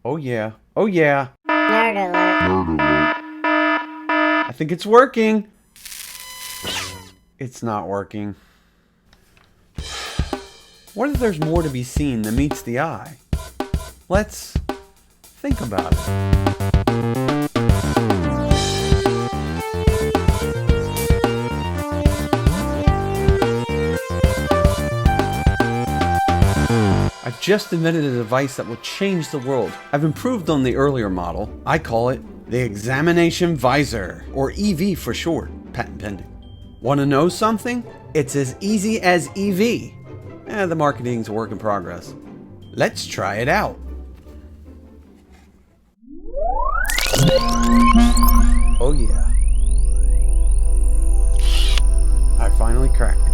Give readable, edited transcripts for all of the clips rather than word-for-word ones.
Oh yeah. Oh yeah. Nerd alert. I think it's working. It's not working. What if there's more to be seen than meets the eye? Let's think about it. I've just invented a device that will change the world. I've improved on the earlier model. I call it the Examination Visor, or EV for short, patent pending. Want to know something? It's as easy as EV. The marketing's a work in progress. Let's try it out. Oh yeah. I finally cracked it.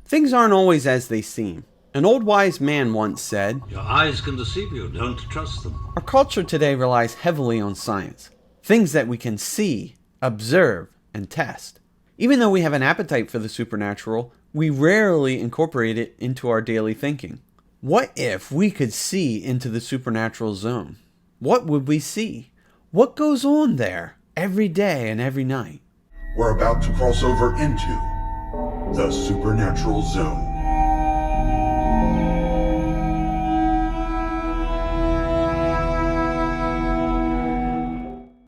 Things aren't always as they seem. An old wise man once said, "Your eyes can deceive you, don't trust them." Our culture today relies heavily on science. Things that we can see, observe, and test. Even though we have an appetite for the supernatural, we rarely incorporate it into our daily thinking. What if we could see into the supernatural zone? What would we see? What goes on there every day and every night? We're about to cross over into the supernatural zone.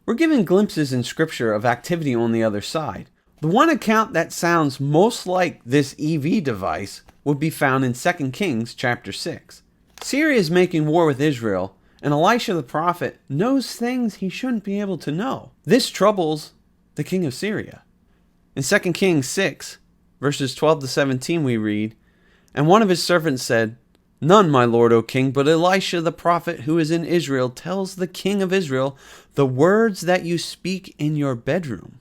We're given glimpses in Scripture of activity on the other side. The one account that sounds most like this EV device would be found in 2 Kings chapter 6. Syria is making war with Israel, and Elisha the prophet knows things he shouldn't be able to know. This troubles the king of Syria. In 2 Kings 6, verses 12 to 17 we read, And one of his servants said, None, my lord, O king, but Elisha the prophet who is in Israel tells the king of Israel the words that you speak in your bedroom.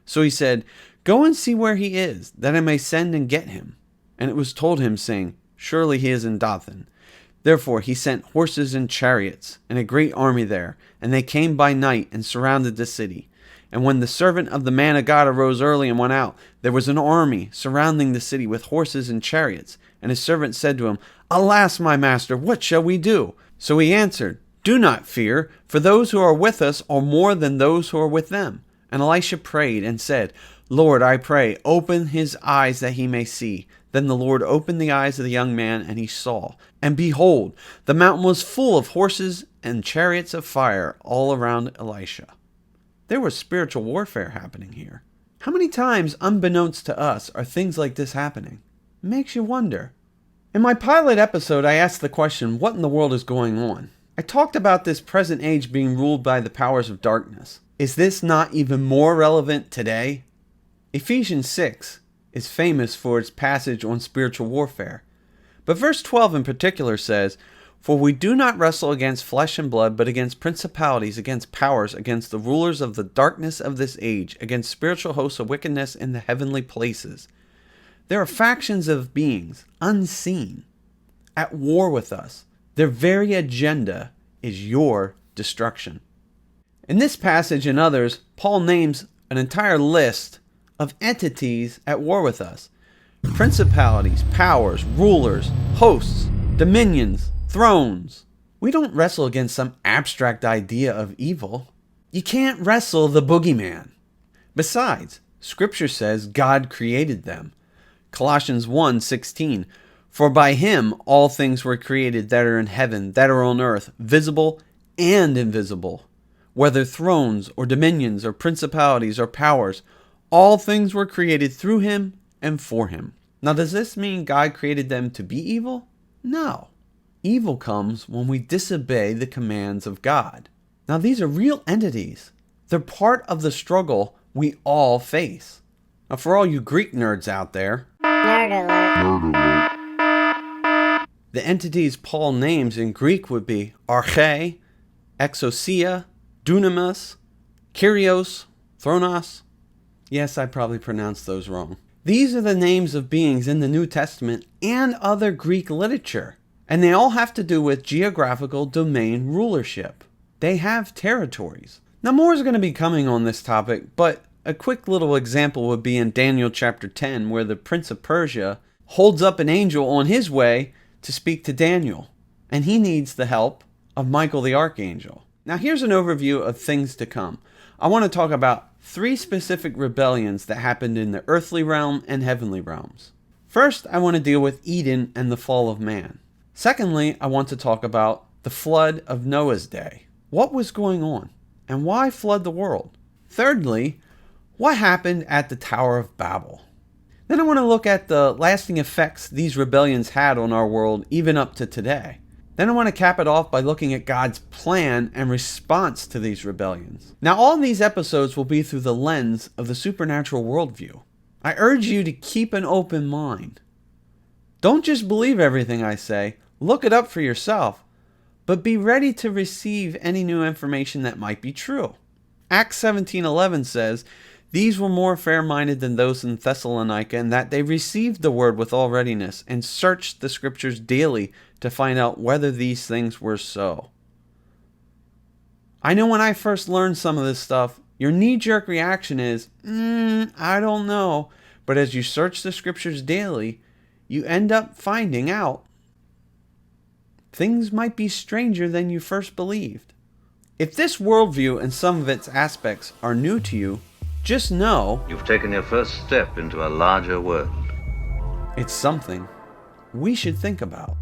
So he said, Go and see where he is, that I may send and get him. And it was told him, saying, Surely he is in Dothan. Therefore he sent horses and chariots, and a great army there, and they came by night and surrounded the city. And when the servant of the man of God arose early and went out, there was an army surrounding the city with horses and chariots. And his servant said to him, Alas, my master, what shall we do? So he answered, Do not fear, for those who are with us are more than those who are with them. And Elisha prayed and said, Lord, I pray, open his eyes that he may see. Then the Lord opened the eyes of the young man, and he saw. And behold, the mountain was full of horses and chariots of fire all around Elisha. There was spiritual warfare happening here. How many times, unbeknownst to us, are things like this happening? It makes you wonder. In my pilot episode, I asked the question, what in the world is going on? I talked about this present age being ruled by the powers of darkness. Is this not even more relevant today? Ephesians 6 is famous for its passage on spiritual warfare. But verse 12 in particular says, For we do not wrestle against flesh and blood, but against principalities, against powers, against the rulers of the darkness of this age, against spiritual hosts of wickedness in the heavenly places. There are factions of beings, unseen, at war with us. Their very agenda is your destruction. In this passage and others, Paul names an entire list of entities at war with us. Principalities, powers, rulers, hosts, dominions, thrones. We don't wrestle against some abstract idea of evil. You can't wrestle the boogeyman. Besides, Scripture says God created them. Colossians 1:16, For by him all things were created that are in heaven, that are on earth, visible and invisible. Whether thrones or dominions or principalities or powers, all things were created through him and for him. Now, does this mean God created them to be evil? No. Evil comes when we disobey the commands of God. Now, these are real entities. They're part of the struggle we all face. Now, for all you Greek nerds out there, Nerd alert. the entities Paul names in Greek would be arche, exousia, dunamis, kyrios, thronos. Yes, I probably pronounced those wrong. These are the names of beings in the New Testament and other Greek literature, and they all have to do with geographical domain rulership. They have territories. Now, more is going to be coming on this topic, but a quick little example would be in Daniel chapter 10, where the Prince of Persia holds up an angel on his way to speak to Daniel, and he needs the help of Michael the Archangel. Now, here's an overview of things to come. I want to talk about 3 specific rebellions that happened in the earthly realm and heavenly realms. First, I want to deal with Eden and the fall of man. Secondly, I want to talk about the flood of Noah's day. What was going on, and why flood the world? Thirdly, what happened at the Tower of Babel? Then I want to look at the lasting effects these rebellions had on our world even up to today. Then I want to cap it off by looking at God's plan and response to these rebellions. Now, all of these episodes will be through the lens of the supernatural worldview. I urge you to keep an open mind. Don't just believe everything I say, look it up for yourself, but be ready to receive any new information that might be true. Acts 17:11 says, "These were more fair-minded than those in Thessalonica, in that they received the word with all readiness, and searched the scriptures daily to find out whether these things were so." I know when I first learned some of this stuff, your knee-jerk reaction is, I don't know. But as you search the scriptures daily, you end up finding out things might be stranger than you first believed. If this worldview and some of its aspects are new to you, just know You've taken your first step into a larger world. it's something we should think about.